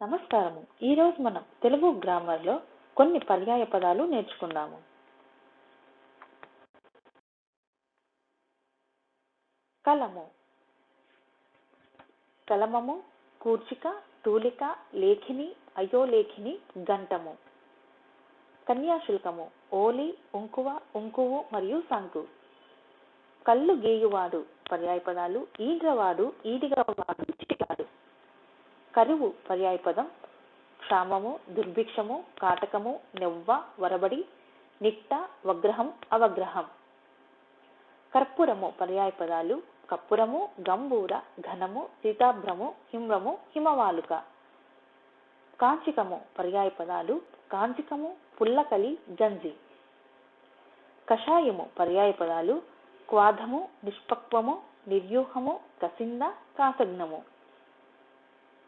నమస్కారము. ఈరోజు మనం తెలుగు గ్రామర్లో కొన్ని పర్యాయ పదాలు నేర్చుకుందాము. కలము, కలమము, కూర్చిక, తూలిక, లేఖిని, అయోలేఖిని, గంటము. కన్యాశుల్కము, ఓలి, ఉంకువ, ఉంకువు మరియు సంకు. కళ్ళు గేయువాడు పర్యాయ పదాలు ఈడ్రవాడు, ఈడిగవాడు, చిటికాడు. కరువు పర్యాయ పదం క్షామము, దుర్భిక్షము, కాటకము, నెవ్వ, వరబడి, నిట్ట, వగ్రహం, అవగ్రహం. కర్పూరము పర్యాయ పదాలు కప్పురము, గంబూర, ఘనము, సీతాభ్రము, హిమ్రము, హిమవాలుక. కాంచికము పర్యాయ పదాలు కాంచికము, పుల్లకలి, గంజి. కషాయము పర్యాయ పదాలు క్వాధము, నిష్పక్వము, నిర్యూహము, కసింద, కాసగ్నము.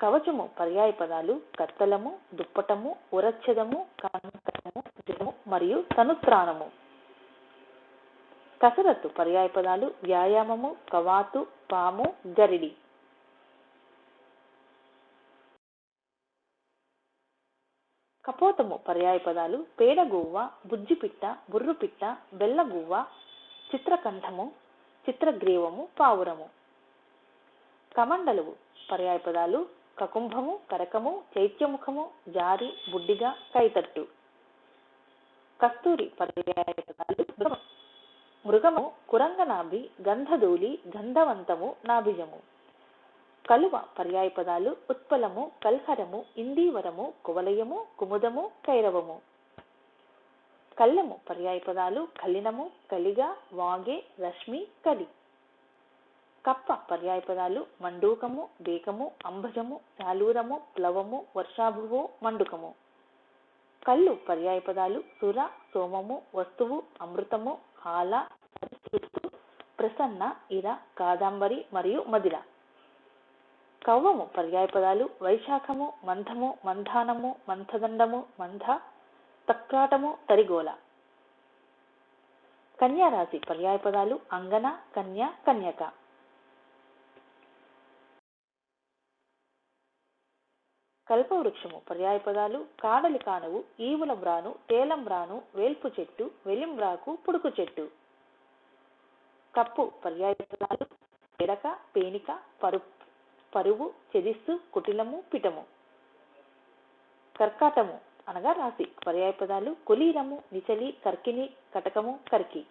కవచము పర్యాయ పదాలు కత్తలము, దుప్పటము, ఉరచ్ఛదము, కంకణము, జము మరియు తనుత్రాణము. కసరత్తు పర్యాయ పదాలు వ్యాయామము, కవాతు, పాము, గరిడి. కపోతము పర్యాయ పదాలు పేడగువ్వ, బుజ్జిపిట్ట, బుర్రుపిట్ట, బెల్లగువ్వ, చిత్రకంఠము, చిత్రగ్రీవము, పావురము. కమండలువు పర్యాయ పదాలు కకుంభము, కరకము, చైత్యముఖము, జారి, బుడ్డిగా, కైతట్టు. కస్తూరి పర్యాయ పదాలు మృగము, కురంగనాభి, గంధధూళి, గంధవంతము, నాభిజము. కలువ పర్యాయ పదాలు ఉత్పలము, కల్హరము, ఇందీవరము, కువలయము, కుముదము, కైరవము. కళ్ళెము పర్యాయ పదాలు కలినము, కలిగ, వాగే, రశ్మి, కలి. కప్ప పర్యాయ పదాలు మండూకము, బేకము, అంబజము, శాలూరము, ప్లవము, వర్షాభువు, మండుకము. కళ్ళు పర్యాయ పదాలు సుర, సోమము, వస్తువు, అమృతము, హాల, ప్రసన్న, ఇర, కాదంబరి మరియు మదిర. కవ్వము పర్యాయ పదాలు వైశాఖము, మంథము, మంథానము, మంథదండము, మంథ, తక్రాటము, తరిగోల. కన్యారాశి పర్యాయ పదాలు అంగన, కన్య, కన్యక. కల్పవృక్షము పర్యాయ పదాలు కాడలి కానువు, ఈవుల బ్రాను, తేలంబ్రాను, వేల్పు చెట్టు, వెలింబ్రాకు, పుడుకు చెట్టు. కప్పు పర్యాయ పదాలు పేడక, పేనిక, పరువు, చెదిస్సు, కుటిలము, పిటము. కర్కాటము అనగా రాశి పర్యాయ పదాలు కులీరము, నిచలి, కర్కిని, కటకము, కర్కి.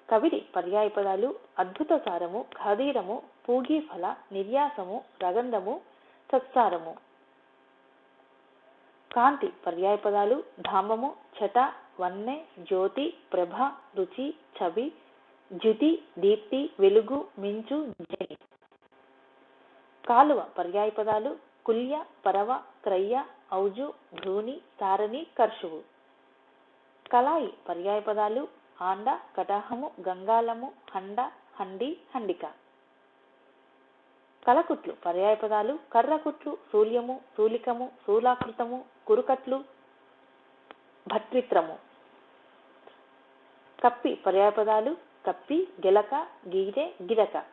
కవిడి పర్యాయ పదాలు అద్భుత సారము, ఖాదీరము, పూగీఫల, నిర్యాసము, రగంధము, సత్సారము. కాంతి పర్యాయ పదాలు ధామము, ఛట, వన్నె, జ్యోతి, ప్రభ, రుచి, ఛవి, జ్యుతి, దీప్తి, వెలుగు, మించు, జని. కాలువ పర్యాయ పదాలు కుల్య, పరవ, క్రయ్య, ఔజు, భ్రూని, సారణి, కర్షువు. కలాయి పర్యాయ పదాలు ఆండ, కటాహము, గంగాళము, హండ, హండి, హండిక. కలకుట్లు పర్యాయ పదాలు కర్రకుట్లు, శూల్యము, శూలికము, శూలాకృతము, కురుకట్లు, భట్రిత్రము. కప్పి పర్యాయ పదాలు కప్పి, గెలక, గీరె, గిరక.